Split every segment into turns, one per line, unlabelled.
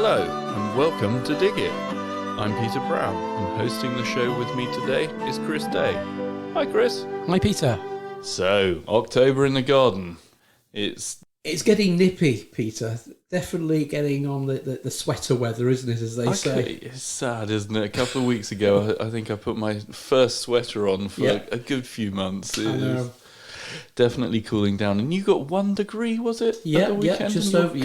Hello and welcome to Dig It. I'm Peter Brown and hosting the show with me today is Chris Day. Hi Chris.
Hi Peter.
So, October in the garden. It's
getting nippy, Peter. Definitely getting on the sweater weather, isn't it, as they say?
It's sad, isn't it? A couple of weeks ago I think I put my first sweater on for a good few months.
I know.
Definitely cooling down. And you got 1 degree, was it?
Yeah,
just over.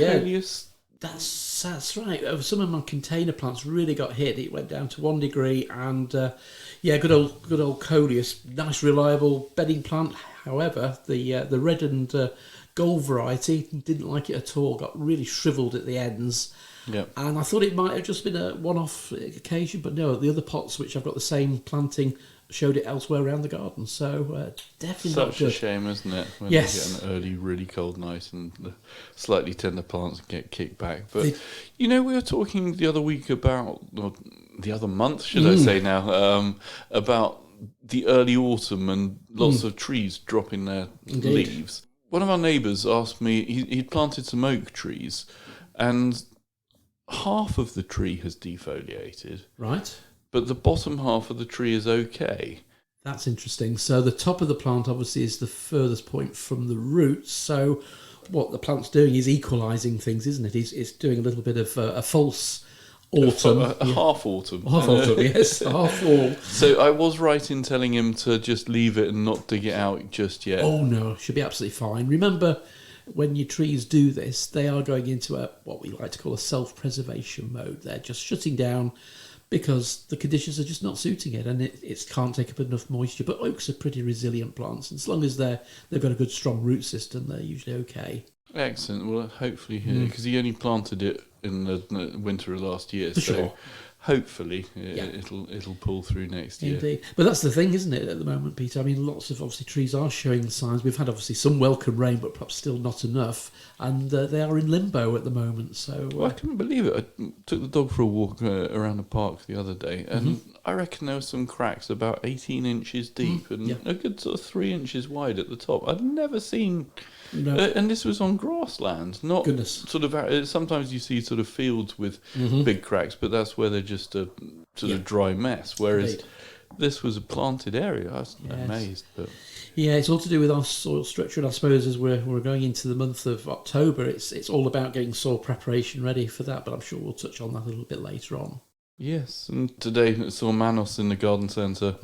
That's right. Some of my container plants really got hit. It went down to 1 degree, and good old Coleus, nice reliable bedding plant. However, the red and gold variety didn't like it at all. Got really shriveled at the ends.
Yeah.
And I thought it might have just been a one-off occasion, but no. The other pots, which I've got the same planting, showed it elsewhere around the garden. So definitely not good.
Such a shame, isn't it? When you get an early, really cold night and the slightly tender plants get kicked back. But, we were talking the other week about, or the other month, should I say now, about the early autumn and lots of trees dropping their leaves. One of our neighbours asked me, he'd planted some oak trees and half of the tree has defoliated.
Right.
But the bottom half of the tree is okay.
That's interesting. So the top of the plant obviously is the furthest point from the roots. So what the plant's doing is equalising things, isn't it? It's doing a little bit of a false autumn.
A half autumn.
Half autumn, yes. Half fall.
So I was right in telling him to just leave it and not dig it out just yet.
Oh no, should be absolutely fine. Remember, when your trees do this, they are going into what we like to call a self-preservation mode. They're just shutting down because the conditions are just not suiting it, and it can't take up enough moisture. But oaks are pretty resilient plants, and as long as they've got a good strong root system, they're usually okay.
Excellent. Well, hopefully, because he only planted it in the winter of last year,
For
so
sure.
Hopefully it'll pull through next year.
Indeed. But that's the thing, isn't it, at the moment, Peter? I mean, lots of, obviously, trees are showing signs. We've had, obviously, some welcome rain, but perhaps still not enough. And they are in limbo at the moment. So
Well, I couldn't believe it. I took the dog for a walk around the park the other day, and I reckon there were some cracks about 18 inches deep and a good sort of 3 inches wide at the top. I'd never seen...
No.
And this was on grassland, not sort of. Sometimes you see sort of fields with big cracks, but that's where they're just a sort of dry mess. Whereas this was a planted area. I was amazed. But
it's all to do with our soil structure, and I suppose as we're going into the month of October, it's all about getting soil preparation ready for that. But I'm sure we'll touch on that a little bit later on.
Yes, and today I saw Manos in the garden centre,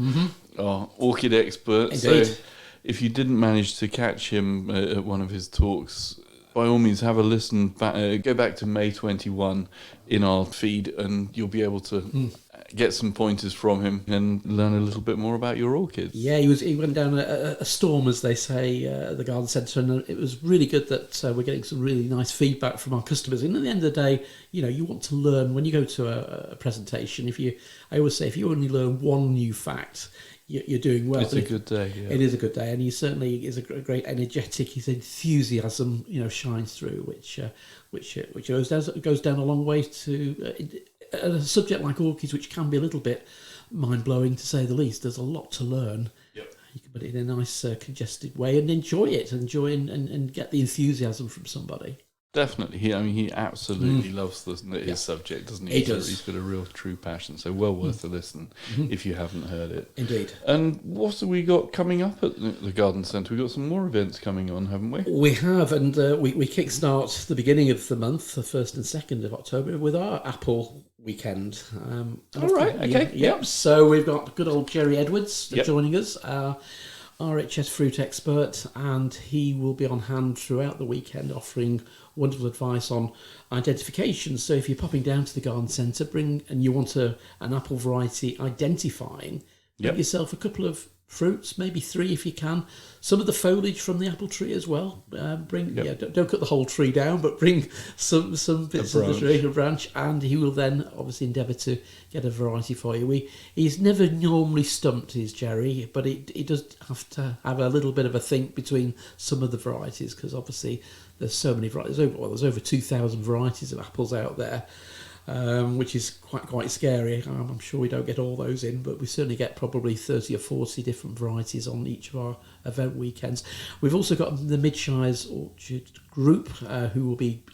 our orchid expert.
Indeed.
So if you didn't manage to catch him at one of his talks, by all means have a listen back. Go back to May 21 in our feed, and you'll be able to get some pointers from him and learn a little bit more about your orchids.
Yeah, he went down a storm, as they say, at the garden centre, and it was really good that we're getting some really nice feedback from our customers. And at the end of the day, you want to learn when you go to a presentation. I always say, if you only learn one new fact, you're doing well.
It's a good day. Yeah.
It is a good day, and he certainly is a great energetic. His enthusiasm, shines through, which goes down a long way to a subject like orchids, which can be a little bit mind blowing to say the least. There's a lot to learn.
Yep.
You can put it in a nice congested way and enjoy it, and get the enthusiasm from somebody.
Definitely. He absolutely loves his subject, doesn't he?
He does.
He's got a real true passion, so well worth a listen if you haven't heard it.
Indeed.
And what have we got coming up at the garden centre? We've got some more events coming on, haven't we?
We have, and we kickstart the beginning of the month, the 1st and 2nd of October, with our apple weekend.
All right, okay.
Yep. So we've got good old Gerry Edwards joining us, our RHS fruit expert, and he will be on hand throughout the weekend offering wonderful advice on identification. So if you're popping down to the garden centre, and you want an apple variety identifying, get yourself a couple of fruits, maybe 3 if you can. Some of the foliage from the apple tree as well. Don't cut the whole tree down, but bring some bits of the tree, a branch, and he will then obviously endeavour to get a variety for you. He's never normally stumped, is Gerry, but he does have to have a little bit of a think between some of the varieties, because obviously there's so many varieties. There's over 2,000 varieties of apples out there. Which is quite scary. I'm sure we don't get all those in, but we certainly get probably 30 or 40 different varieties on each of our event weekends. We've also got the Mid Shires Orchard Group, who will be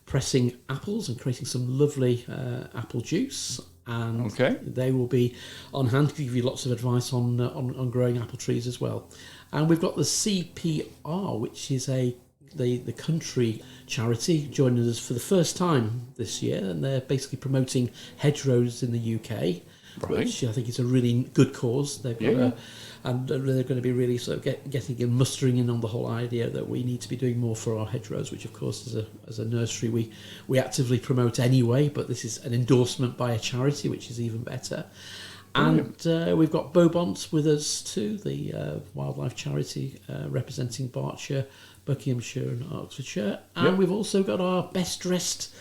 pressing apples and creating some lovely apple juice. And they will be on hand to give you lots of advice on growing apple trees as well. And we've got the CPR, which is the country charity, joining us for the first time this year, and they're basically promoting hedgerows in the UK, which I think is a really good cause. They've got and they're going to be really sort of getting and mustering in on the whole idea that we need to be doing more for our hedgerows, which of course as a nursery we actively promote anyway, but this is an endorsement by a charity, which is even better. And we've got BBOWT with us too, the wildlife charity representing Berkshire, Buckinghamshire and Oxfordshire. And we've also got our best dressed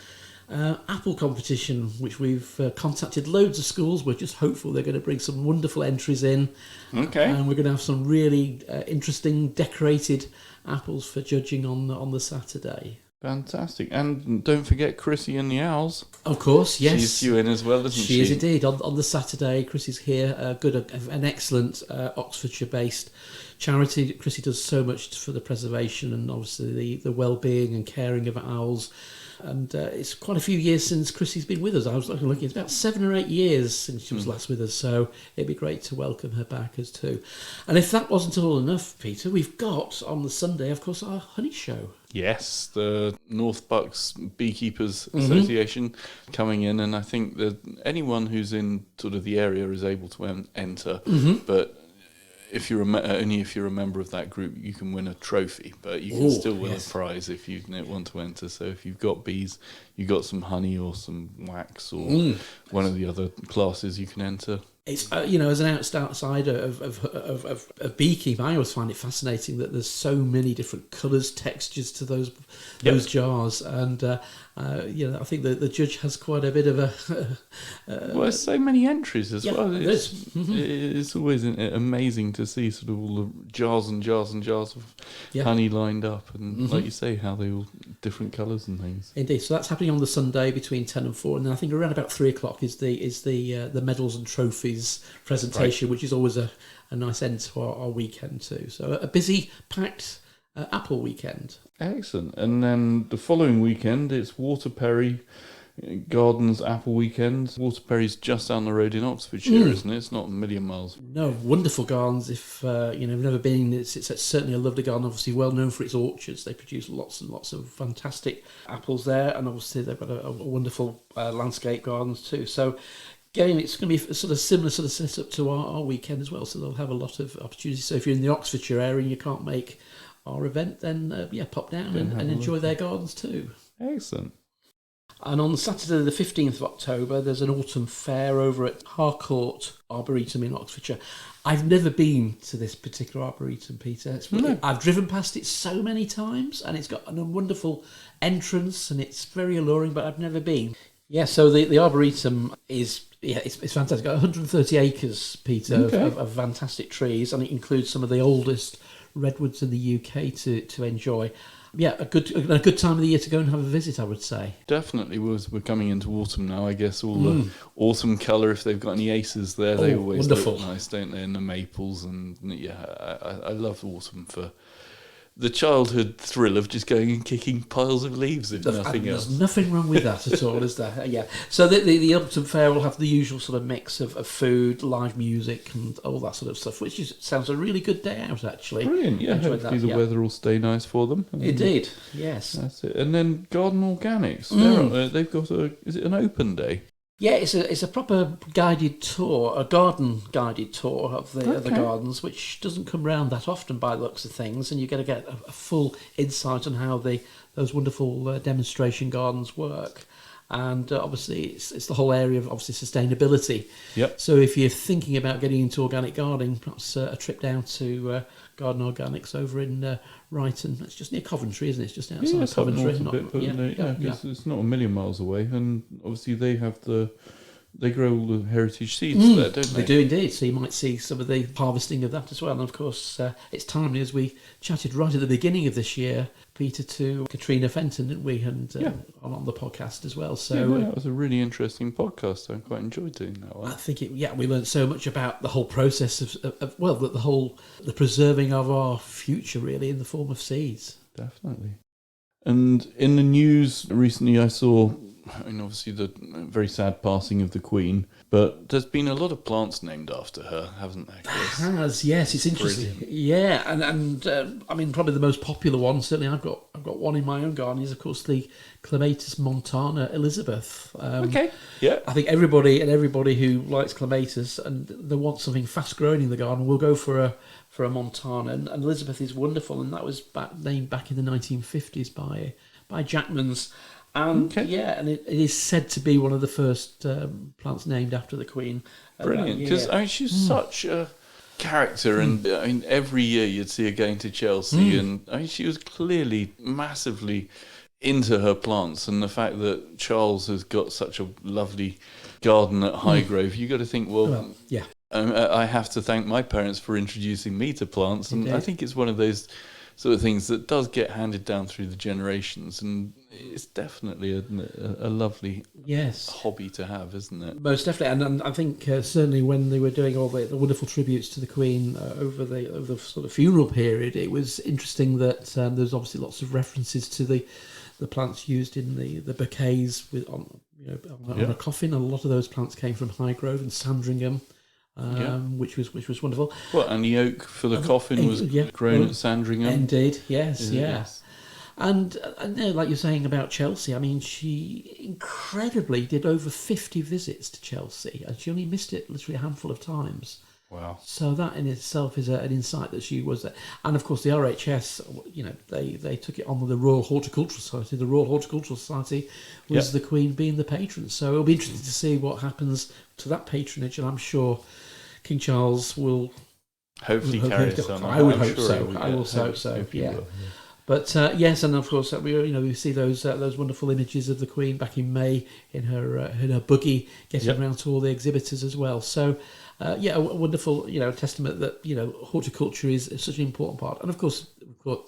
apple competition, which we've contacted loads of schools. We're just hopeful they're going to bring some wonderful entries in. And we're going to have some really interesting decorated apples for judging on the Saturday. Fantastic. And don't forget Chrissie and the Owls. Of course, yes. She's due in as well, isn't she? She is indeed. On the Saturday, Chrissie's here. An excellent Oxfordshire-based charity. Chrissie does so much for the preservation and obviously the well-being and caring of owls. And it's quite a few years since Chrissie's been with us. I was looking, it's about 7 or 8 years since she was last with us, so it'd be great to welcome her back as too. And if that wasn't all enough, Peter, we've got on the Sunday, of course, our honey show. Yes, the North Bucks Beekeepers Association coming in, and I think that anyone who's in sort of the area is able to enter, but if you're only if you're a member of that group, you can win a trophy, but you can still win a prize if you want to enter. So if you've got bees, you've got some honey or some wax or one of the other classes, you can enter. It's as an outsider of beekeeping, I always find it fascinating that there's so many different colours, textures to those jars, and I think that the judge has quite a bit of a. There's so many entries as well. It's always amazing to see sort of all the jars and jars and jars of honey lined up, and like you say, how they all different colours and things. Indeed. So that's happening on the Sunday between 10 and 4, and then I think around about 3 o'clock is the medals and trophies presentation, which is always a nice end to our weekend too. So a busy, packed apple weekend. Excellent. And then the following weekend, it's Waterperry Gardens Apple Weekend. Waterperry's just down the road in Oxfordshire, isn't it? It's not a million miles. No, wonderful gardens. If you've never been, it's certainly a lovely garden. Obviously, well known for its orchards. They produce lots and lots of fantastic apples there, and obviously they've got a wonderful landscape gardens too. So. Again, it's going to be a sort of similar sort of setup to our weekend as well, so they'll have a lot of opportunities. So if you're in the Oxfordshire area and you can't make our event, then pop down and enjoy their gardens too. Excellent. And on Saturday the 15th of October, there's an autumn fair over at Harcourt Arboretum in Oxfordshire. I've never been to this particular arboretum, Peter. I've driven past it so many times, and it's got a wonderful entrance, and it's very alluring, but I've never been. Yeah, so the Arboretum is, it's fantastic. It's got 130 acres, Peter, of fantastic trees, and it includes some of the oldest redwoods in the UK to enjoy. Yeah, a good time of the year to go and have a visit, I would say. Definitely. We're coming into autumn now, I guess. All the autumn colour, if they've got any aces there, they always look nice, don't they? And the maples, and I love autumn for the childhood thrill of just going and kicking piles of leaves, if nothing else. There's nothing wrong with that at all, is there? Yeah. So the autumn fair will have the usual sort of mix of food, live music, and all that sort of stuff, which sounds a really good day out, actually. Brilliant. Yeah, hopefully the weather will stay nice for them. Indeed. Yes. That's it. And then Garden Organics. They've got is it an open day? Yeah, it's a proper guided tour, a garden guided tour of the gardens, which doesn't come round that often by the looks of things, and you're going to get a full insight on how those wonderful demonstration gardens work. And obviously, it's the whole area of obviously sustainability. Yep. So if you're thinking about getting into organic gardening, perhaps a trip down to Garden Organics over in Ryton. That's just near Coventry, isn't it? It's just outside Coventry. It's not a million miles away. And obviously, they grow all the heritage seeds there, don't they? They do indeed. So you might see some of the harvesting of that as well. And of course, it's timely, as we chatted right at the beginning of this year, Peter, to Katrina Fenton, didn't we? And on the podcast as well. So that was a really interesting podcast. I quite enjoyed doing that one. I think we learned so much about the whole process of the preserving of our future, really, in the form of seeds. Definitely.
And in the news recently, I saw, obviously the very sad passing of the Queen, but there's been a lot of plants named after her, hasn't there, Chris?
Has, yes, it's interesting. Brilliant. Yeah, and probably the most popular one, certainly I've got one in my own garden, is of course the Clematis montana Elizabeth.
Okay, yeah.
I think everybody who likes clematis and they want something fast growing in the garden will go for a montana, and Elizabeth is wonderful, and that was named back in the 1950s by Jackmans. And and it is said to be one of the first plants named after the Queen.
Brilliant, because she's such a character, and every year you'd see her going to Chelsea, and she was clearly massively into her plants, and the fact that Charles has got such a lovely garden at Highgrove, you got to think, I have to thank my parents for introducing me to plants, and I think it's one of those sort of things that does get handed down through the generations, and it's definitely a lovely hobby to have, isn't it?
Most definitely, and I think certainly when they were doing all the wonderful tributes to the Queen over the sort of funeral period, it was interesting that there's obviously lots of references to the plants used in the bouquets on a coffin. A lot of those plants came from Highgrove and Sandringham. Which was wonderful.
Well, and the oak for the coffin was grown at Sandringham.
Indeed, yes. And like you're saying about Chelsea, I mean, she incredibly did over 50 visits to Chelsea, and she only missed it literally a handful of times.
Wow. So
that in itself is an insight that she was there. And of course the RHS, they took it on with the Royal Horticultural Society. The Royal Horticultural Society was the Queen being the patron. So it'll be interesting to see what happens to that patronage, and I'm sure King Charles will
hopefully carry it on.
I would hope so. I will hope so. Yeah. But yes, and of course we see those wonderful images of the Queen back in May in her buggy getting around to all the exhibitors as well. So a wonderful testament that horticulture is such an important part. And of course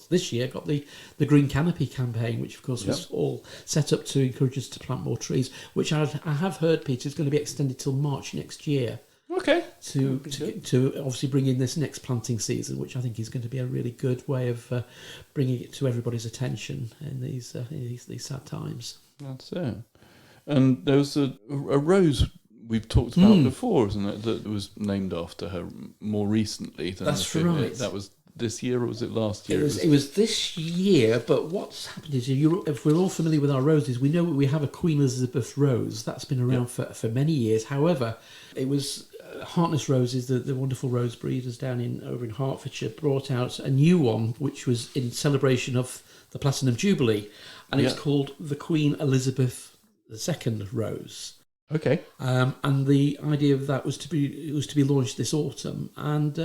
this year got the Green Canopy campaign, which of course was all set up to encourage us to plant more trees, which I have heard, Peter, is going to be extended till March next year.
Okay.
To obviously bring in this next planting season, which I think is going to be a really good way of bringing it to everybody's attention in these sad times.
That's it. And there was a rose we've talked about before, isn't it, that was named after her more recently.
That's right.
That was this year, or was it last year?
It was this year, but what's happened is, if we're all familiar with our roses, we know we have a Queen Elizabeth rose. That's been around for many years. However, it was Harkness Roses, the wonderful rose breeders over in Hertfordshire, brought out a new one, which was in celebration of the Platinum Jubilee, and it's called the Queen Elizabeth II Rose.
Okay.
And the idea of that was to be launched this autumn, and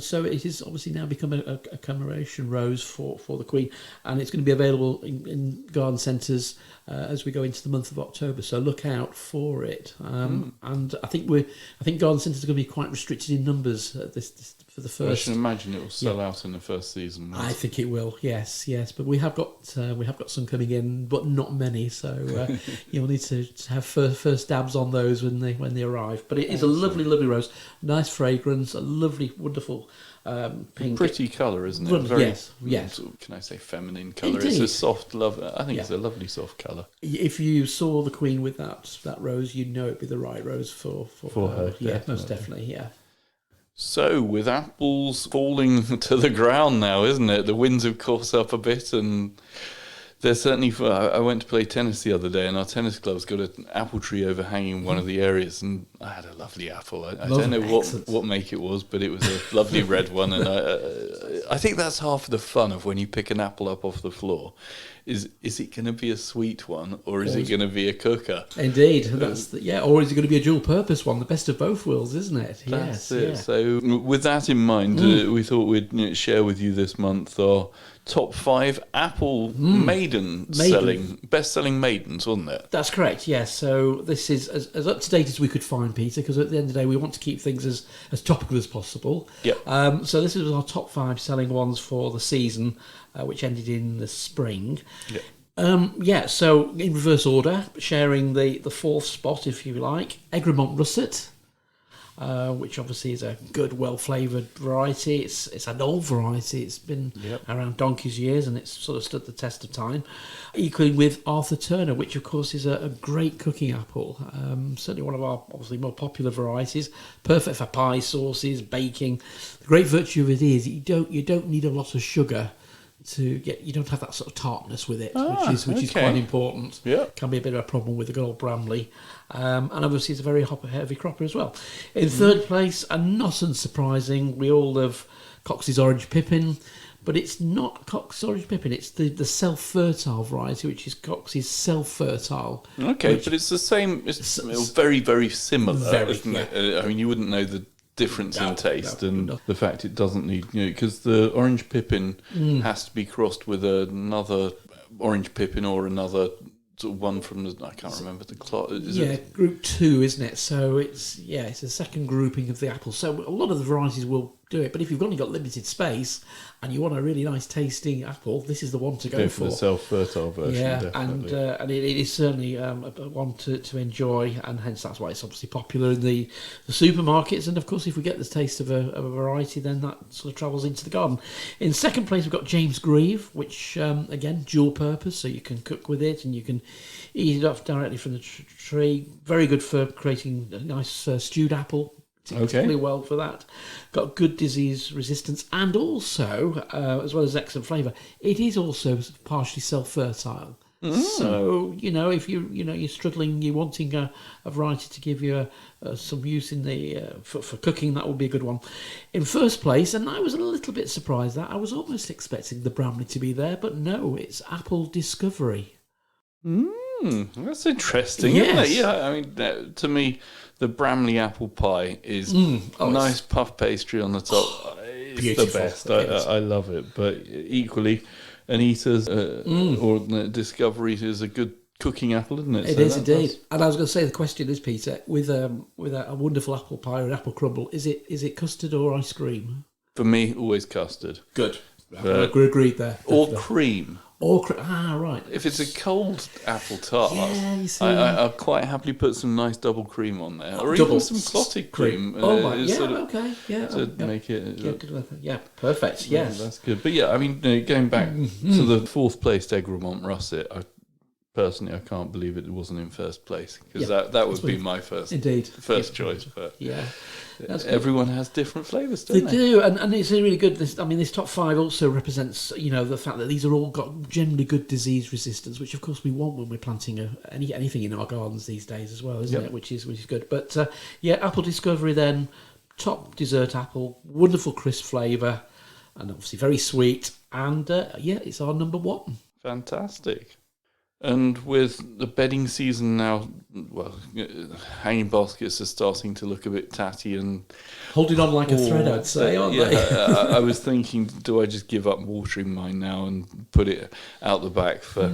so it has obviously now become a commemoration rose for the Queen, and it's going to be available in garden centres as we go into the month of October. So look out for it. And I think garden centres are going to be quite restricted in numbers this for the first.
I should imagine it will sell out in the first season.
I think it will. Yes. But we have got some coming in, but not many. So you'll need to have first dabs on those when they arrive. But it is a lovely rose, nice fragrance, a lovely, wonderful pink.
Pretty colour, isn't it? Very,
yes.
Can I say feminine colour?
Indeed.
It's a soft, I think it's a lovely soft colour.
If you saw the Queen with that rose, you'd know it'd be the right rose for
her.
Yeah, most definitely. Yeah.
So, with apples falling to the ground now, isn't it? The winds have caught up a bit, and there's certainly... I went to play tennis the other day, and our tennis club's got an apple tree overhanging one of the areas, and I had a lovely apple. I don't know what make it was, but it was a lovely red one, and I think that's half of the fun of when you pick an apple up off the floor. Is it going to be a sweet one, or is it going to be a cooker?
Indeed, or is it going to be a dual-purpose one? The best of both worlds, isn't it?
That's it. Yeah. So, with that in mind, we thought we'd share with you this month our top 5 apple best-selling maidens, wasn't it?
That's correct. Yes. So this is as up to date as we could find, Peter, because at the end of the day, we want to keep things as topical as possible.
Yep.
So this is our top 5 selling ones for the season, which ended in the spring.
Yep.
So in reverse order, sharing the 4th spot, if you like, Egremont Russet, which obviously is a good, well-flavoured variety. It's an old variety. It's been around donkey's years, and it's sort of stood the test of time. Equally with Arthur Turner, which of course is a great cooking apple. Certainly one of our obviously more popular varieties. Perfect for pie, sauces, baking. The great virtue of it is you don't need a lot of sugar you don't have that sort of tartness with it, which is quite important.
Yeah.
Can be a bit of a problem with the good old Bramley. And obviously it's a very heavy cropper as well. In third place, and not unsurprising, we all love Cox's Orange Pippin, but it's not Cox's Orange Pippin, it's the self-fertile variety, which is Cox's Self-Fertile.
Okay, but it's the same, it's very, very similar, isn't it? I mean, you wouldn't know the difference in taste and the fact it doesn't need, because the Orange Pippin has to be crossed with another Orange Pippin or another sort of one from the, I can't remember the cloth.
Group 2, isn't it? So it's a second grouping of the apples. So a lot of the varieties will do it, but if you've only got limited space and you want a really nice tasting apple, this is the one to go for.
The self-fertile version, definitely.
And it is certainly one to enjoy, and hence that's why it's obviously popular in the supermarkets. And of course, if we get the taste of a variety, then that sort of travels into the garden. In second place, we've got James Grieve, which again, dual purpose, so you can cook with it and you can eat it off directly from the tree. Very good for creating a nice stewed apple. Particularly well for that. Got good disease resistance, and also, as well as excellent flavour, it is also partially self-fertile. So if you're struggling, you're wanting a variety to give you some use in the for cooking, that would be a good one. In first place, and I was a little bit surprised that I was almost expecting the Bramley to be there, but no, it's Apple Discovery.
That's interesting, isn't it? Yeah, I mean, to me, the Bramley apple pie is a nice puff pastry on the top. It's the best. I love it. But equally, Anita's or Discovery is a good cooking apple, isn't it?
It is indeed. And I was going to say, the question is, Peter, with a wonderful apple pie or an apple crumble, is it custard or ice cream?
For me, always custard.
Good. Agreed there.
Or cream.
Right.
If it's a cold apple tart, I'll quite happily put some nice double cream on there, or even some clotted cream. To make it.
Perfect. Yes,
that's good. But I mean, going back to the fourth place Egremont Russet, personally, I can't believe it wasn't in first place, because that would be my first choice. But everyone has different flavours, don't they?
They do, and it's really good. This top five also represents, the fact that these are all got generally good disease resistance, which of course we want when we're planting anything in our gardens these days as well, isn't it? Which is good. But Apple Discovery then, top dessert apple, wonderful crisp flavour, and obviously very sweet. And it's our number one.
Fantastic. And with the bedding season now, hanging baskets are starting to look a bit tatty and
holding on like a thread, I'd say, aren't they?
I was thinking, do I just give up watering mine now and put it out the back for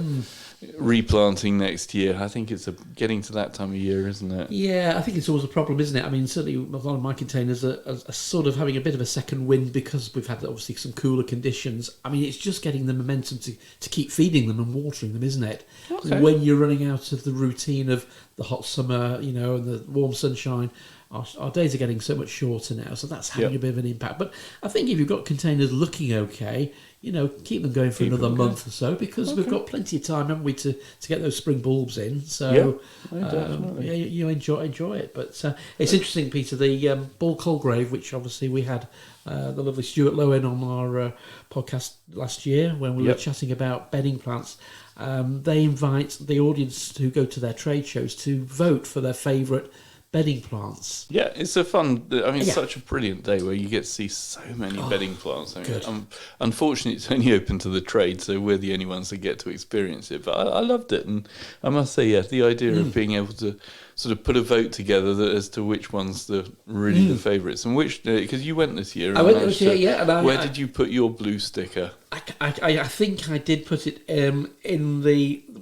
replanting next year? I think it's getting to that time of year, isn't it? Yeah,
I think it's always a problem, isn't it? I mean, certainly a lot of my containers are sort of having a bit of a second wind because we've had obviously some cooler conditions. I mean, it's just getting the momentum to keep feeding them and watering them, isn't it? Okay. When you're running out of the routine of the hot summer, and the warm sunshine, our days are getting so much shorter now, so that's having a bit of an impact. But I think if you've got containers looking okay, keep them going for another month or so, because we've got plenty of time, haven't we, to get those spring bulbs in. So you enjoy it. But it's interesting, Peter, the Ball Colgrave, which obviously we had the lovely Stuart Lowen on our podcast last year when we were chatting about bedding plants. They invite the audience who go to their trade shows to vote for their favourite bedding plants. Yeah, it's a fun, such a brilliant day where you get to see so many bedding plants. Unfortunately, it's only open to the trade, so we're the only ones that get to experience it. But I loved it, and I must say, the idea of being able to sort of put a vote together as to which one's the favourites, and which, because you went this year. I went this year, where did you put your blue sticker? I think I did put it in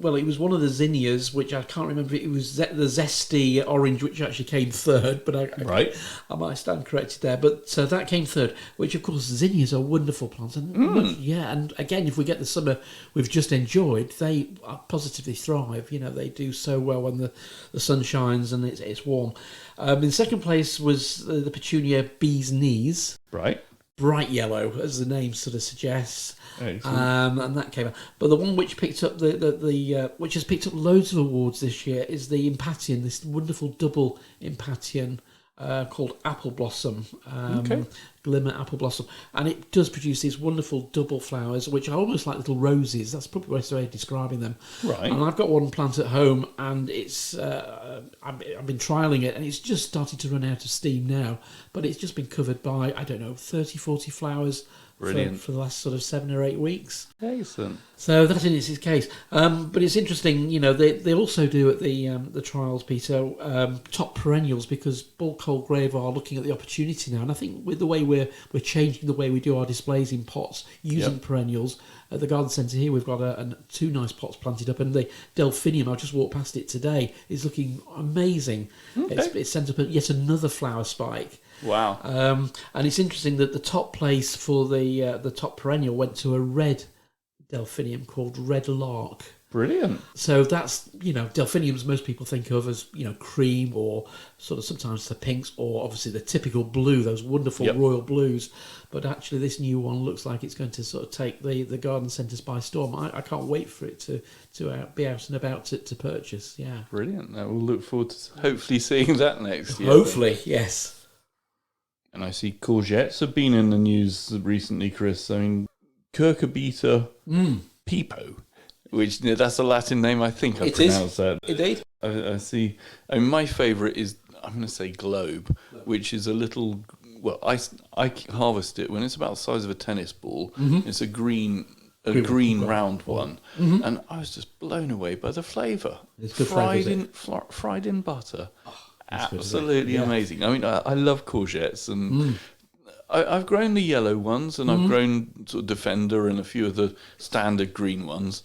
it was one of the zinnias, which I can't remember. It was the zesty orange, which actually came third, but I might stand corrected there. But that came third, which of course zinnias are wonderful plants, and and again, if we get the summer we've just enjoyed, they positively thrive. They do so well when the sun shines and it's warm. In second place was the petunia bee's knees.
Right.
Bright yellow, as the name sort of suggests, and that came out. But the one which picked up which has picked up loads of awards this year is the Impatian, this wonderful double Impatian called Apple Blossom, Glimmer Apple Blossom, and it does produce these wonderful double flowers, which are almost like little roses. That's probably the best way of describing them.
Right.
And I've got one plant at home, and it's I've been trialling it, and it's just starting to run out of steam now. But it's just been covered by 30, 40 flowers.
Brilliant.
For the last sort of 7 or 8 weeks.
Excellent.
So that's in its case. But it's interesting, they also do at the trials, Peter, top perennials, because Bulk Coldgrave are looking at the opportunity now. And I think with the way we're changing the way we do our displays in pots using perennials, at the garden centre here we've got 2 nice pots planted up, and the Delphinium, I just walked past it today, is looking amazing. Okay. It's sent up yet another flower spike.
Wow.
And it's interesting that the top place for the top perennial went to a red Delphinium called Red Lark.
Brilliant.
So that's, Delphiniums most people think of as, cream, or sort of sometimes the pinks, or obviously the typical blue, those wonderful royal blues. But actually this new one looks like it's going to sort of take the garden centres by storm. I can't wait for it to be out and about to purchase. Yeah.
Brilliant. We'll look forward to hopefully seeing that next year.
Hopefully, yes.
And I see courgettes have been in the news recently, Chris. I mean, Cucurbita Pepo, which that's a Latin name, I think I pronounced that.
Indeed.
I see. I mean, my favourite is, I'm going to say Globe, which is a little, I harvest it when it's about the size of a tennis ball. Mm-hmm. It's a green round one. Mm-hmm. And I was just blown away by the flavour.
It's good flavour.
Fried in butter. Absolutely amazing. I mean, I love courgettes, and I've grown the yellow ones, and I've grown sort of Defender and a few of the standard green ones,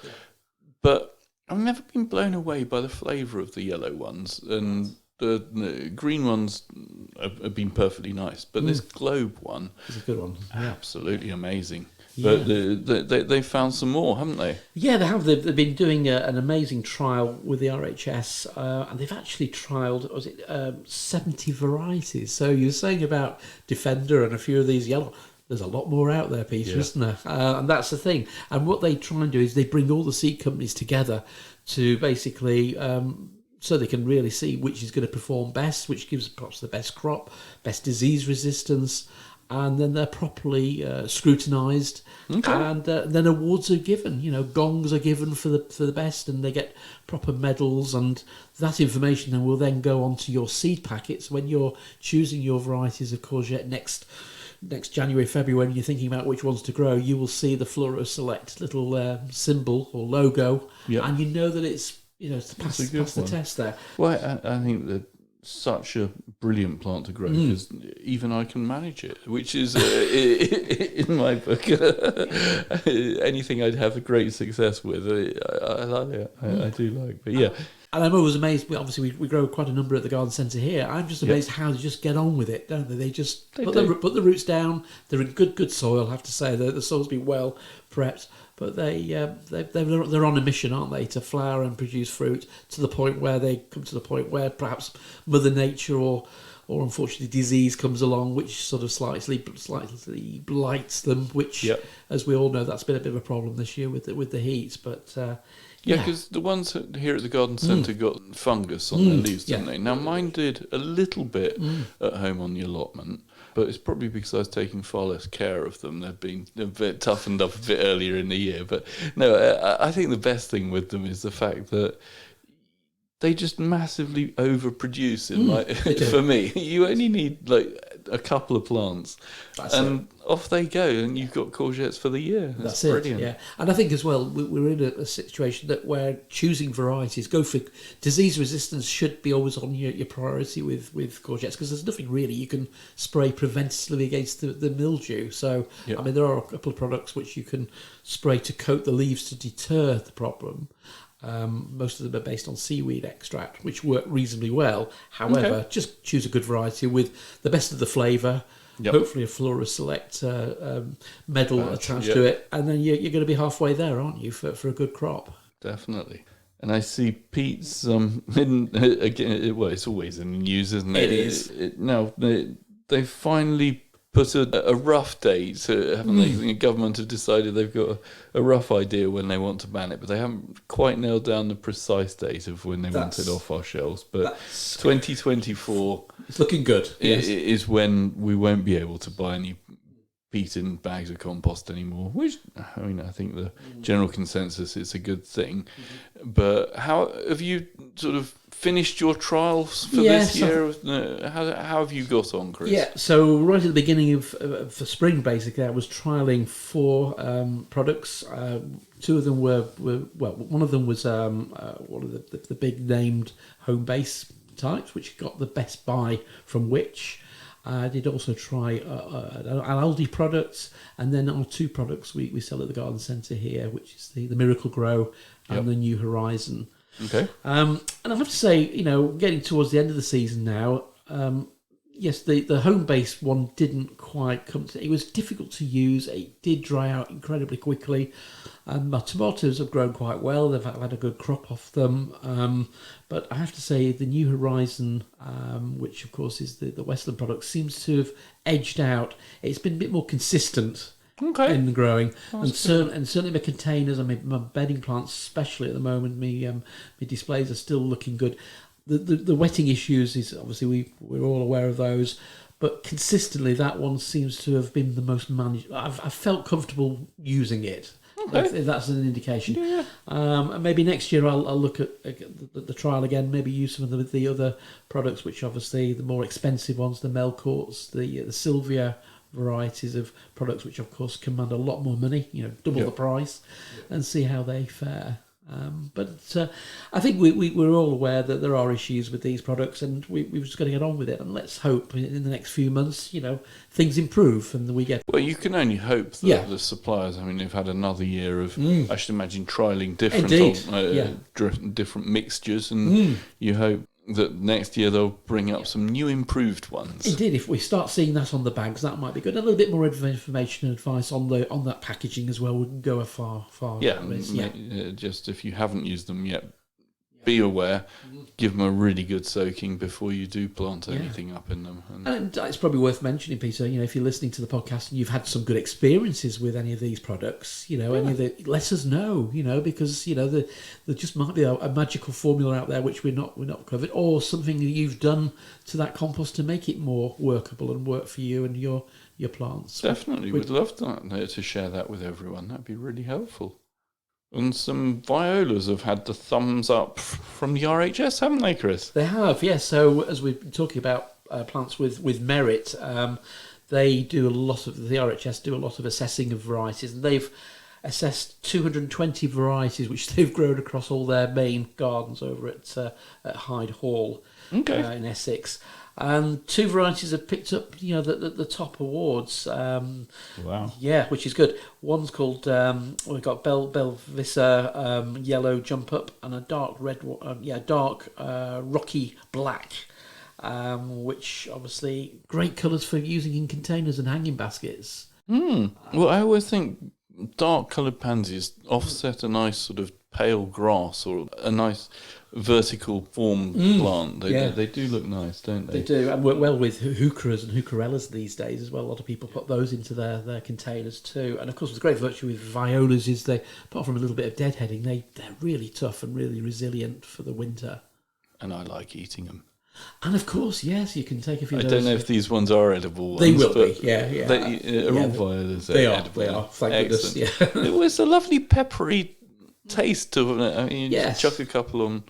but I've never been blown away by the flavour of the yellow ones, and the green ones have been perfectly nice, but this Globe one
is a good one.
Absolutely amazing. Yeah. But they found some more, haven't they? Yeah,
they have. They've been doing an amazing trial with the RHS, and they've actually trialled 70 varieties. So you're saying about Defender and a few of these yellow. There's a lot more out there, Peter, isn't there? And that's the thing. And what they try and do is they bring all the seed companies together to basically so they can really see which is going to perform best, which gives perhaps the best crop, best disease resistance. And then they're properly scrutinised, and then awards are given. Gongs are given for the best, and they get proper medals. And that information then will then go onto your seed packets when you're choosing your varieties of courgette next January, February. When you're thinking about which ones to grow, you will see the Fleuroselect little symbol or logo, and you know that it's passed the test there.
Well, I think that. Such a brilliant plant to grow, because even I can manage it, which is in my book anything I'd have a great success with. I like it. I do like, but yeah.
And I'm always amazed. Obviously, we grow quite a number at the garden centre here. I'm just amazed how they just get on with it, don't they? They just put the roots down. They're in good soil. I have to say the soil's been well prepped. But they're on a mission, aren't they, to flower and produce fruit to the point where they come to the point where perhaps Mother Nature or unfortunately disease comes along, which sort of slightly blights them. Which, as we all know, that's been a bit of a problem this year with the heat. But
because the ones here at the garden centre got fungus on their leaves, didn't they? Now mine did a little bit at home on the allotment. But it's probably because I was taking far less care of them. They've been a bit toughened up a bit earlier in the year. But no, I think the best thing with them is the fact that they just massively overproduce for me. You only need like a couple of plants. Off they go, and you've got courgettes for the year. That's brilliant.
Yeah. And I think as well, we're in a situation that where choosing varieties, go for disease resistance should be always on your priority with courgettes, because there's nothing really you can spray preventatively against the mildew. So, I mean, there are a couple of products which you can spray to coat the leaves to deter the problem. Most of them are based on seaweed extract, which work reasonably well. However, just choose a good variety with the best of the flavour, hopefully a Fleuroselect medal attached to it, and then you're going to be halfway there, aren't you, for a good crop?
Definitely. And I see Pete's, again, it's always in the news, isn't it?
It is.
Now, they finally put a rough date, haven't they? The government have decided they've got a rough idea when they want to ban it, but they haven't quite nailed down the precise date of when they want it off our shelves. But 2024...
It's looking good. Yes.
Is when we won't be able to buy any peat in bags of compost anymore, which, I mean, I think the general consensus is a good thing. But how have you sort of finished your trials for this year? How have you got on, Chris?
Yeah, so right at the beginning of for spring, basically, I was trialling 4 products. 2 of them were one of them was one of the big named home base types, which got the best buy from which. I did also try an Aldi product, and then our 2 products we sell at the garden centre here, which is the Miracle Gro and the New Horizon.
Okay.
And I have to say, getting towards the end of the season now, yes, the home-based one didn't quite come to... It was difficult to use. It did dry out incredibly quickly. And my tomatoes have grown quite well. They've had a good crop off them. But I have to say the New Horizon, which of course is the Westland product, seems to have edged out. It's been a bit more consistent in the growing. And certainly my containers, I mean, my bedding plants especially at the moment, my displays are still looking good. The wetting issues is obviously we're all aware of those, but consistently that one seems to have been the most managed. I've felt comfortable using it. If that's an indication. Yeah. And maybe next year I'll look at the trial again. Maybe use some of the other products, which obviously the more expensive ones, the Melcourts, the Sylvia varieties of products, which of course command a lot more money. Double the price, and see how they fare. But I think we're all aware that there are issues with these products, and we've just got to get on with it. And let's hope in the next few months, things improve and we get...
Well, you can only hope that the suppliers, I mean, they've had another year of, I should imagine, trialling different mixtures, and you hope that next year they'll bring up some new improved ones.
Indeed, if we start seeing that on the bags, that might be good. A little bit more information and advice on that packaging as well would go a far ways.
Just if you haven't used them yet, be aware, give them a really good soaking before you do plant anything up in them.
And it's probably worth mentioning, Peter, if you're listening to the podcast and you've had some good experiences with any of these products, any of let us know, because, there just might be a magical formula out there which we're not covered, or something that you've done to that compost to make it more workable and work for you and your plants.
Definitely, we'd love that, to share that with everyone. That'd be really helpful. And some violas have had the thumbs up from the RHS, haven't they, Chris?
They have, yes. So as we've been talking about plants with merit, they do the RHS do a lot of assessing of varieties, and they've assessed 220 varieties which they've grown across all their main gardens over at Hyde Hall in Essex. And 2 varieties have picked up, the top awards.
Wow!
Yeah, which is good. One's called we've got Belvissa Yellow Jump Up, and a dark red, Rocky Black, which obviously great colours for using in containers and hanging baskets.
Well, I always think dark coloured pansies offset a nice sort of pale grass or a nice vertical form plant. They do look nice, don't they?
They do, and work well with Heucheras and Heucherellas these days as well. A lot of people put those into their containers too. And of course, the great virtue with violas is they, apart from a little bit of deadheading, they're really tough and really resilient for the winter.
And I like eating them.
And of course, yes, you can take a few.
I don't know if these ones are edible ones.
They will be, yeah.
All violas are edible.
They are, thank goodness. Yeah.
It was a lovely peppery taste to it. I mean, you just chuck a couple on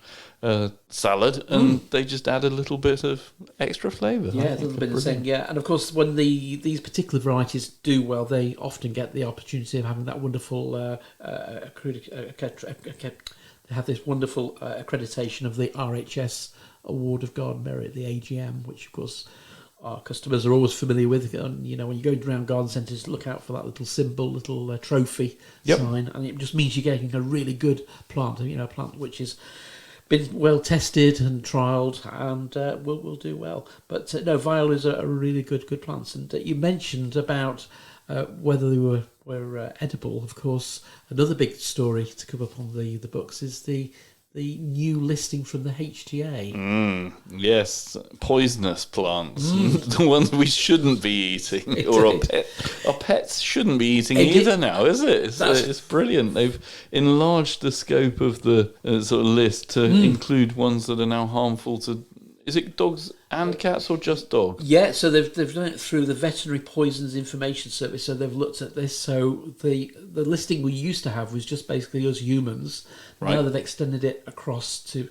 salad and they just add a little bit of extra flavour.
Yeah, a little bit of saying, and of course when these particular varieties do well, they often get the opportunity of having that wonderful they have this wonderful accreditation of the RHS Award of Garden Merit, the AGM, which of course our customers are always familiar with. And, you know, when you go around garden centres, look out for that little symbol, little trophy sign, and it just means you're getting a really good plant. You know, a plant which has been well tested and trialled and will do well. But no, violas are really good plants. And you mentioned about whether they were edible. Of course, another big story to come up on the books is the new listing from the HTA.
Yes, poisonous plants, the ones we shouldn't be eating, or our pets shouldn't be eating either now, is it? It's brilliant. They've enlarged the scope of the sort of list to include ones that are now harmful to. Is it dogs and cats or just dogs?
Yeah, so they've done it through the Veterinary Poisons Information Service. So they've looked at this. So the listing we used to have was just basically us humans. Right. Now they've extended it across to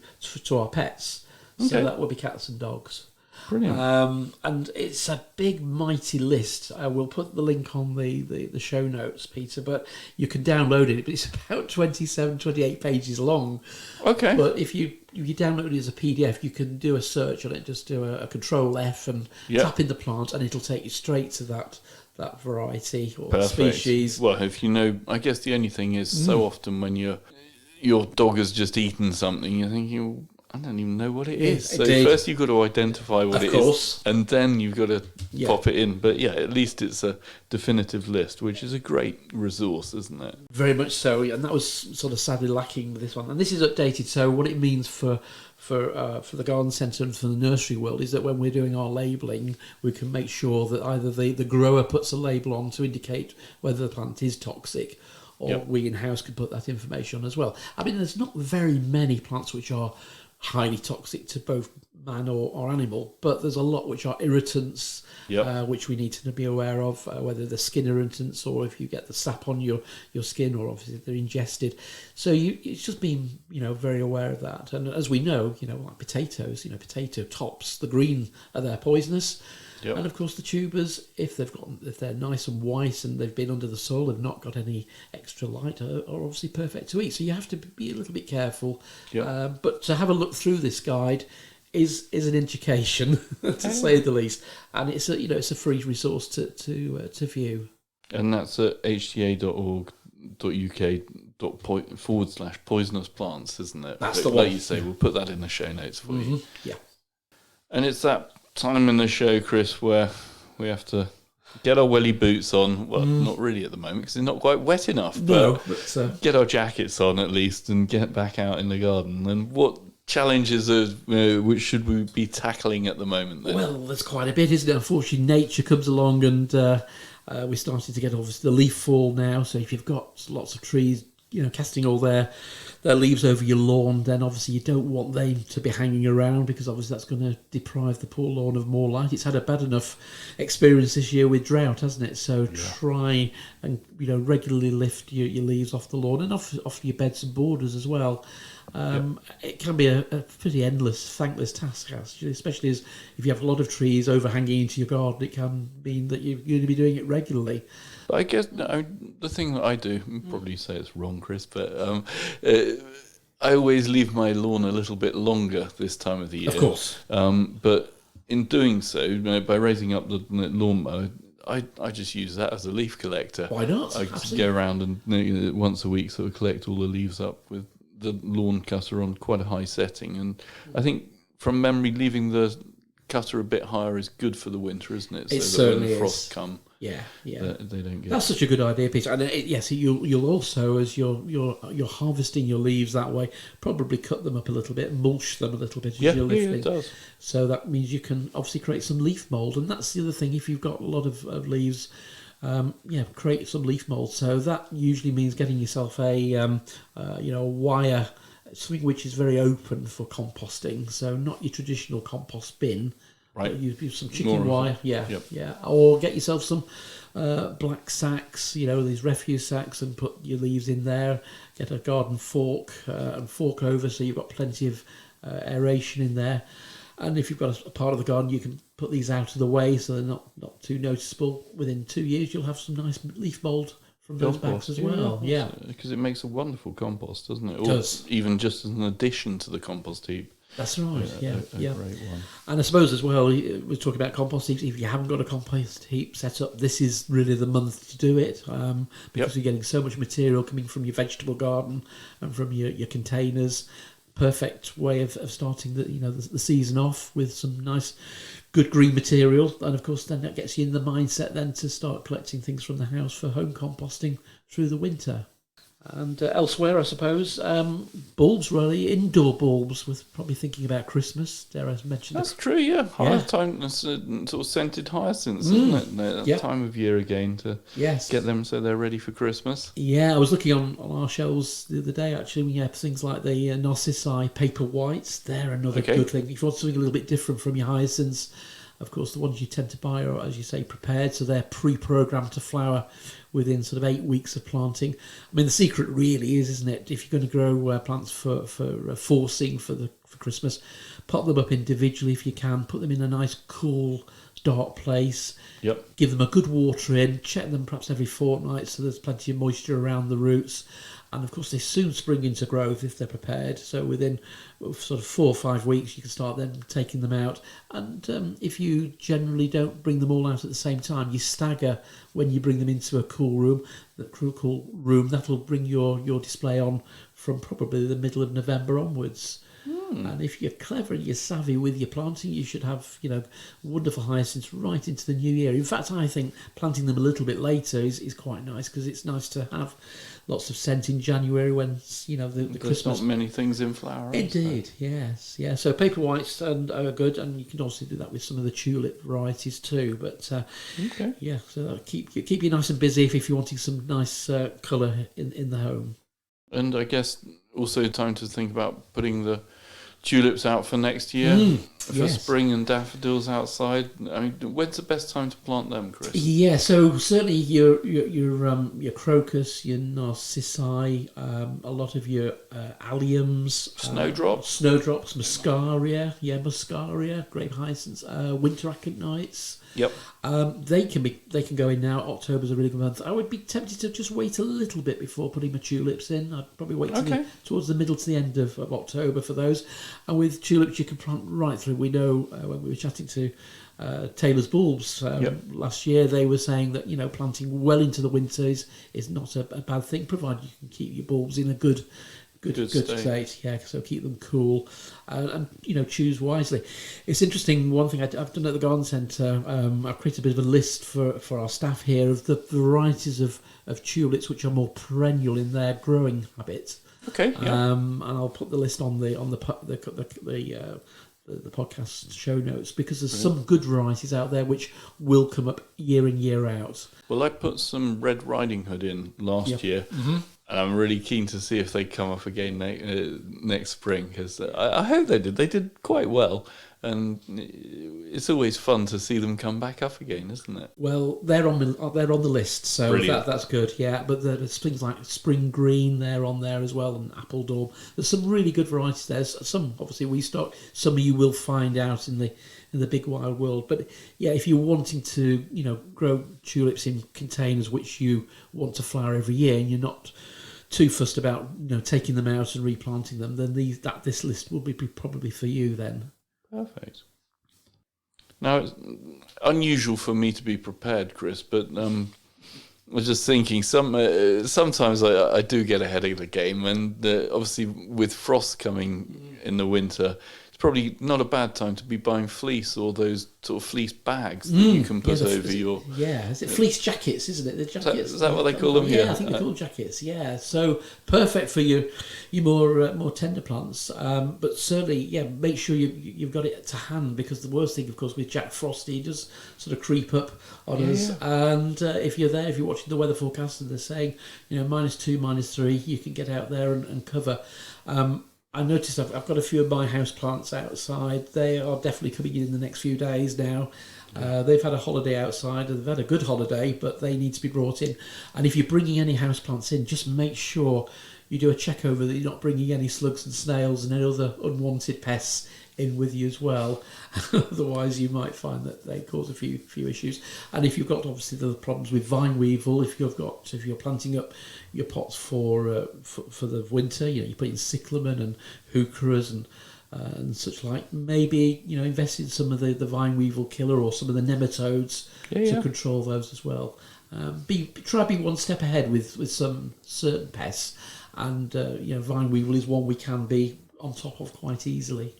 our pets. Okay. So that would be cats and dogs.
Brilliant.
And it's a big, mighty list. I will put the link on the show notes, Peter, but you can download it. But it's about 27, 28 pages long. Okay. But if you download it as a PDF, you can do a search on it. Just do a control F and tap in the plant, and it'll take you straight to that variety or species.
Well, if you know, I guess the only thing is so often when your dog has just eaten something, you're thinking, I don't even know what it is. So first you've got to identify what it is, and then you've got to pop it in. But yeah, at least it's a definitive list, which is a great resource, isn't it?
Very much so, and that was sort of sadly lacking with this one. And this is updated, so what it means for the garden centre and for the nursery world is that when we're doing our labelling, we can make sure that either the grower puts a label on to indicate whether the plant is toxic, or we in-house can put that information on as well. I mean, there's not very many plants which are highly toxic to both man or animal, but there's a lot which are irritants, which we need to be aware of, whether they're skin irritants or if you get the sap on your skin, or obviously they're ingested. So it's just being very aware of that. And as we know, like potatoes, potato tops, the green they're poisonous. Yep. And of course the tubers, if they're nice and white and they've been under the soil, they've not got any extra light, are obviously perfect to eat. So you have to be a little bit careful. Yep. But to have a look through this guide is an education, to say the least. And it's a free resource to view. And
that's at hta.org.uk/poisonous plants, isn't it?
That's the one.
Like you say, we'll put that in the show notes for you.
Yeah.
And it's that time in the show, Chris, where we have to get our welly boots on. Well, not really at the moment because it's not quite wet enough. But get our jackets on at least and get back out in the garden. And what challenges which should we be tackling at the moment then?
Well, there's quite a bit, isn't it? Unfortunately, nature comes along and we're starting to get obviously the leaf fall now. So if you've got lots of trees, casting all their leaves over your lawn, then obviously you don't want them to be hanging around because obviously that's going to deprive the poor lawn of more light. It's had a bad enough experience this year with drought, hasn't it? So try and regularly lift your leaves off the lawn and off your beds and borders as well. It can be a pretty endless, thankless task, actually, especially as if you have a lot of trees overhanging into your garden. It can mean that you're going to be doing it regularly.
But I guess the thing that I do, probably say it's wrong, Chris, but I always leave my lawn a little bit longer this time of the year.
Of course.
But in doing so, by raising up the lawnmower, I just use that as a leaf collector.
Why not?
I just go around and once a week sort of collect all the leaves up with the lawn cutter on quite a high setting. And I think from memory, leaving the cutter a bit higher is good for the winter, isn't it?
It certainly
when the frosts come.
Yeah.
They don't get.
That's such a good idea, Peter. And yes, you'll also, as you're harvesting your leaves that way, probably cut them up a little bit, mulch them a little bit as you're lifting.
Yeah, it does.
So that means you can obviously create some leaf mould, and that's the other thing. If you've got a lot of leaves, create some leaf mould. So that usually means getting yourself a wire, something which is very open for composting. So not your traditional compost bin.
Right.
Use some chicken wire, or get yourself some black sacks, these refuse sacks, and put your leaves in there. Get a garden fork and fork over, so you've got plenty of aeration in there. And if you've got a part of the garden, you can put these out of the way, so they're not too noticeable. Within 2 years, you'll have some nice leaf mould from those bags as well. Yeah,
because it makes a wonderful compost, doesn't it? Or
does.
Even just as an addition to the compost heap.
That's right.
a great one.
And I suppose as well, we're talking about compost heaps. If you haven't got a compost heap set up, this is really the month to do it, because you're getting so much material coming from your vegetable garden and from your containers. Perfect way of starting the season off with some nice, good green material, and of course then that gets you in the mindset then to start collecting things from the house for home composting through the winter. And elsewhere, I suppose, bulbs, really, indoor bulbs, with probably thinking about Christmas, dare I mention.
That's true, yeah. Time, sort of scented hyacinths, isn't it? That time of year again to get them so they're ready for Christmas. Yeah,
I was looking on our shelves the other day, actually. We have things like the Narcissi Paperwhites. They're another good thing. If you want something a little bit different from your hyacinths, of course, the ones you tend to buy are, as you say, prepared, so they're pre-programmed to flower within sort of 8 weeks of planting. I mean, the secret really is, isn't it, if you're going to grow plants for forcing for Christmas, pot them up individually if you can, put them in a nice, cool, dark place.
Yep.
Give them a good water in, check them perhaps every fortnight so there's plenty of moisture around the roots. And of course, they soon spring into growth if they're prepared. So within sort of 4 or 5 weeks, you can start then taking them out. And if you generally don't bring them all out at the same time, you stagger when you bring them into a cool room. The cool room, that'll bring your display on from probably the middle of November onwards. And if you're clever and you're savvy with your planting, you should have, wonderful hyacinths right into the new year. In fact, I think planting them a little bit later is quite nice, because it's nice to have lots of scent in January when, the
There's
Christmas...
not many things in flower.
Indeed, yes. Yeah, so Paperwhites are good, and you can also do that with some of the tulip varieties too. But, so that'll keep you nice and busy if you're wanting some nice colour in the home.
And I guess also time to think about putting the tulips out for next year, for spring, and daffodils outside. I mean, when's the best time to plant them, Chris? Yeah,
so certainly your crocus, your narcissi, a lot of your alliums,
snowdrops,
muscaria, grape hyacinths, winter aconites.
Yep.
They can go in now. October's a really good month. I would be tempted to just wait a little bit before putting my tulips in. I'd probably wait towards the middle to the end of October for those. And with tulips, you can plant right through. We know when we were chatting to Taylor's Bulbs last year, they were saying that planting well into the winter is not a bad thing, provided you can keep your bulbs in a good state. Yeah, so keep them cool and choose wisely. It's interesting. One thing I've done at the garden centre, I've created a bit of a list for our staff here of the varieties of tulips which are more perennial in their growing habits.
Okay. Yeah.
And I'll put the list on the podcast show notes, because there's some good varieties out there which will come up year in, year out.
Well, I put some Red Riding Hood in last year. Mm-hmm. And I'm really keen to see if they come up again next spring, because I hope they did. They did quite well, and it's always fun to see them come back up again, isn't it?
Well, they're on the list, so that's good. Yeah, but there's things like Spring Green, they're on there as well, and Appledorn. There's some really good varieties there. Some obviously we stock. Some you will find out in the big wide world. But yeah, if you're wanting to grow tulips in containers which you want to flower every year, and you're not too fussed about taking them out and replanting them, then this list will be probably for you then.
Perfect. Now, it's unusual for me to be prepared, Chris, but I was just thinking sometimes I do get ahead of the game, and obviously with frost coming in the winter, it's probably not a bad time to be buying fleece, or those sort of fleece bags that you can put over your...
Yeah, is it fleece jackets, isn't it? The jackets.
Is that what they call them?
Yeah, I think they're called jackets, yeah. So perfect for your more tender plants. But certainly, make sure you've got it to hand, because the worst thing, of course, with Jack Frost, he does sort of creep up on us. And if you're watching the weather forecast and they're saying, -2, -3, you can get out there and cover. I noticed I've got a few of my house plants outside. They are definitely coming in the next few days now. They've had a holiday outside, and they've had a good holiday, but they need to be brought in. And if you're bringing any house plants in, just make sure you do a check over that you're not bringing any slugs and snails and any other unwanted pests in with you as well. Otherwise, you might find that they cause a few issues. And if you've got obviously the problems with vine weevil, if you're planting up your pots for the winter, you're putting cyclamen and heucheras and and such like. Maybe, invest in some of the vine weevil killer or some of the nematodes to control those as well. Try to be one step ahead with some certain pests, and vine weevil is one we can be on top of quite easily.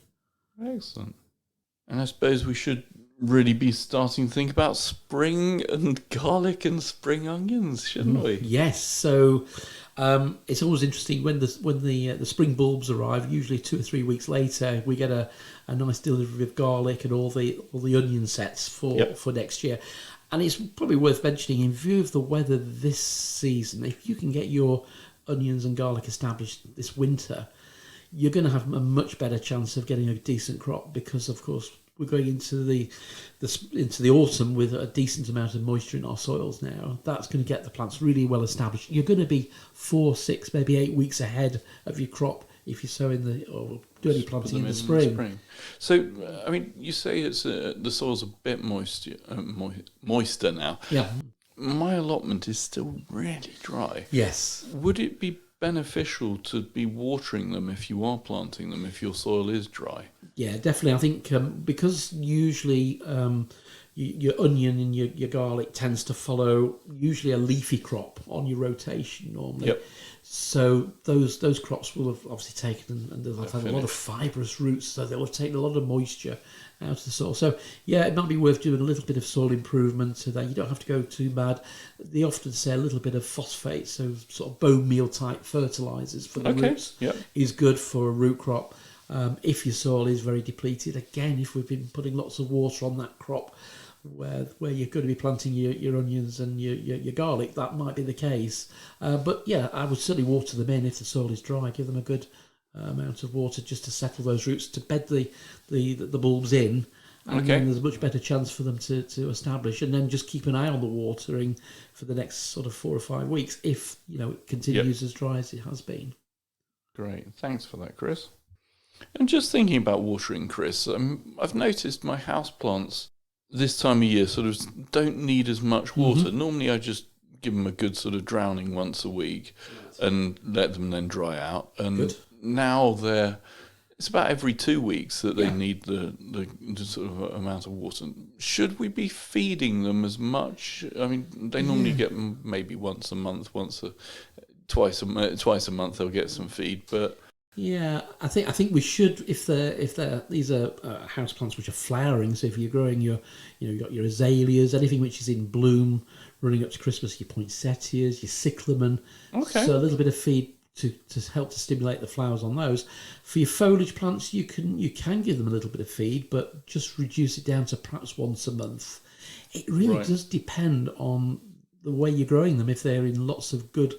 Excellent. And I suppose we should really be starting to think about spring and garlic and spring onions, shouldn't we?
Yes. So it's always interesting when the spring bulbs arrive. Usually 2 or 3 weeks later, we get a nice delivery of garlic and all the onion sets for next year. And it's probably worth mentioning, in view of the weather this season, if you can get your onions and garlic established this winter, you're going to have a much better chance of getting a decent crop, because, of course, we're going into the autumn with a decent amount of moisture in our soils now. That's going to get the plants really well established. You're going to be 4, 6, maybe 8 weeks ahead of your crop if you sow or do any planting in the spring.
So, you say it's the soil's a bit moister now.
Yeah.
My allotment is still really dry.
Yes.
Would it be beneficial to be watering them if you are planting them, if your soil is dry?
Yeah, definitely. I think because usually your onion and your garlic tends to follow usually a leafy crop on your rotation normally.
Yep.
So those crops will have obviously taken, and they'll have had a lot of fibrous roots, so they'll have taken a lot of moisture out of the soil. So yeah, it might be worth doing a little bit of soil improvement so that you don't have to go too bad. They often say a little bit of phosphate, so sort of bone meal type fertilizers for the roots is good for a root crop. If your soil is very depleted, again, if we've been putting lots of water on that crop where you're going to be planting your onions and your garlic, that might be the case. But yeah, I would certainly water them in if the soil is dry. Give them a good amount of water just to settle those roots, to bed the bulbs in, and then there's a much better chance for them to establish. And then just keep an eye on the watering for the next sort of 4 or 5 weeks if it continues as dry as it has been.
Great, thanks for that, Chris. And just thinking about watering, Chris, I've noticed my houseplants this time of year sort of don't need as much water. Mm-hmm. Normally I just give them a good sort of drowning once a week and let them then dry out. And now it's about every 2 weeks that they need the sort of amount of water. Should we be feeding them as much? I mean, they normally get them maybe once a month, twice a month they'll get some feed, but...
Yeah, I think we should, if these are houseplants which are flowering. So if you're growing you've got your azaleas, anything which is in bloom running up to Christmas, your poinsettias, your cyclamen. Okay. So a little bit of feed to help to stimulate the flowers on those. For your foliage plants, you can give them a little bit of feed, but just reduce it down to perhaps once a month. It really does depend on the way you're growing them. If they're in lots of good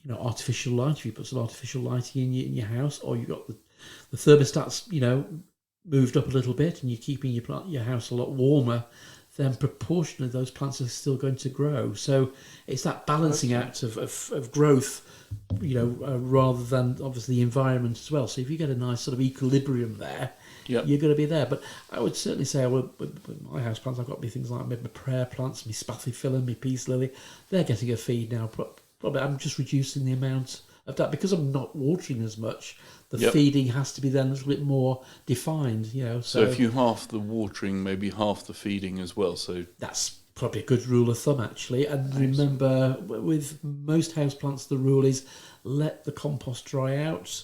artificial light, if you put some artificial lighting in your house, or you've got the thermostats, moved up a little bit, and you're keeping your house a lot warmer, then proportionally those plants are still going to grow. So it's that balancing act of growth, rather than obviously the environment as well. So if you get a nice sort of equilibrium there, you're going to be there. But I would certainly say with my house plants, I've got things like my prayer plants, my spathiphyllum, my peace lily. They're getting a feed now. Probably I'm just reducing the amount of that because I'm not watering as much. The feeding has to be then a little bit more defined, So
if you half the watering, maybe half the feeding as well. So
that's probably a good rule of thumb, actually. And remember, with most houseplants, the rule is let the compost dry out.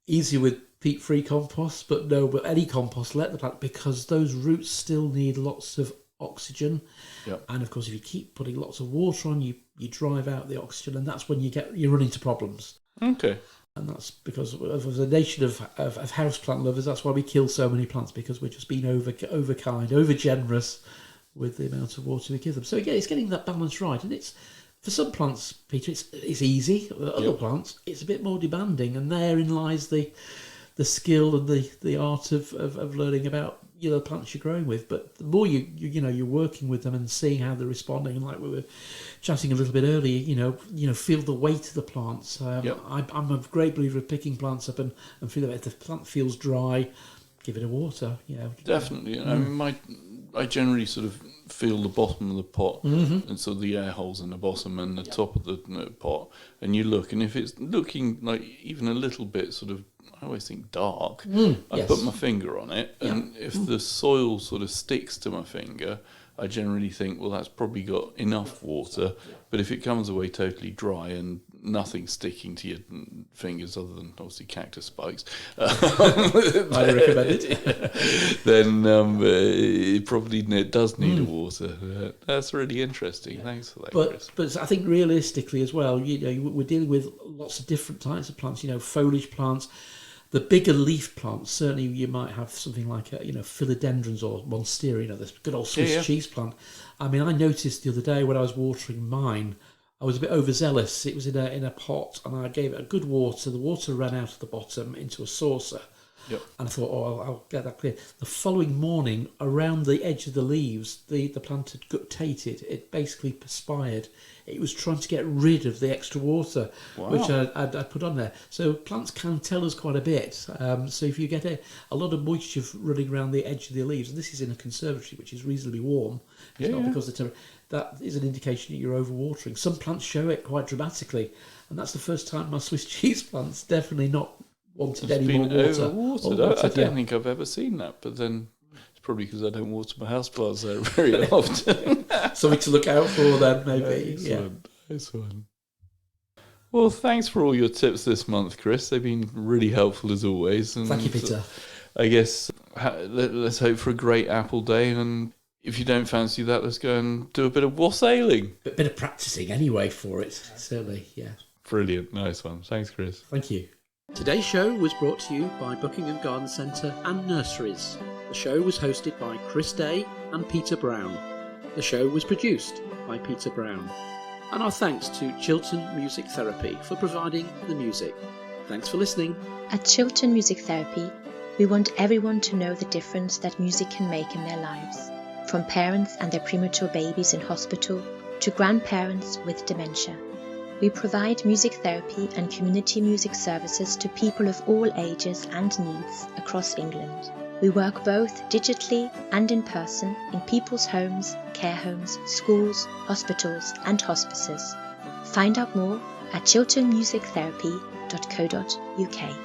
Easy with peat-free compost, but any compost, let the plant, because those roots still need lots of oxygen. And of course, if you keep putting lots of water on, you drive out the oxygen, and that's when you run into problems.
Okay.
And that's because of the nation of houseplant lovers. That's why we kill so many plants, because we're just being overkind, over generous with the amount of water we give them. So again, it's getting that balance right, and it's for some plants, Peter, it's easy. Other plants, it's a bit more demanding, and therein lies the skill and the art of learning about the plants you're growing with. But the more you're working with them and seeing how they're responding, and like we were chatting a little bit earlier, feel the weight of the plants. I'm a great believer of picking plants up and feel that if the plant feels dry, give it a water.
Definitely. I mean, I generally sort of feel the bottom of the pot, and so the air holes in the bottom and the top of the pot, and you look, and if it's looking like even a little bit sort of I always think dark. I
Yes.
put my finger on it, and if the soil sort of sticks to my finger, I generally think, well, that's probably got enough water. But if it comes away totally dry and nothing sticking to your fingers other than obviously cactus spikes,
I recommend it.
then it probably does need a water. That's really interesting. Thanks for that, Chris.
But I think realistically as well, we're dealing with lots of different types of plants. Foliage plants. The bigger leaf plants, certainly you might have something like philodendrons or monstera, this good old Swiss cheese plant. I mean, I noticed the other day when I was watering mine, I was a bit overzealous. It was in a pot, and I gave it a good water. The water ran out of the bottom into a saucer.
Yep.
And I thought, I'll get that clear. The following morning, around the edge of the leaves, the plant had guttated. It basically perspired. It was trying to get rid of the extra water, which I put on there. So plants can tell us quite a bit. So if you get a lot of moisture running around the edge of the leaves, and this is in a conservatory, which is reasonably warm, it's not because of the temperature, that is an indication that you're overwatering. Some plants show it quite dramatically, and that's the first time my Swiss cheese plant's definitely not wanted any more water.
Overwatered. I don't think I've ever seen that, but then it's probably because I don't water my houseplants there very often.
Something to look out for then, maybe.
Excellent. Well, thanks for all your tips this month, Chris. They've been really helpful as always. And
thank you, Peter.
I guess let's hope for a great apple day, and if you don't fancy that, let's go and do a bit of wassailing.
A bit of practising anyway for it, certainly, yeah.
Brilliant, nice one. Thanks, Chris.
Thank you. Today's show was brought to you by Buckingham Garden Centre and Nurseries. The show was hosted by Chris Day and Peter Brown. The show was produced by Peter Brown. And our thanks to Chiltern Music Therapy for providing the music. Thanks for listening.
At Chiltern Music Therapy, we want everyone to know the difference that music can make in their lives. From parents and their premature babies in hospital to grandparents with dementia. We provide music therapy and community music services to people of all ages and needs across England. We work both digitally and in person in people's homes, care homes, schools, hospitals and hospices. Find out more at chilternmusictherapy.co.uk.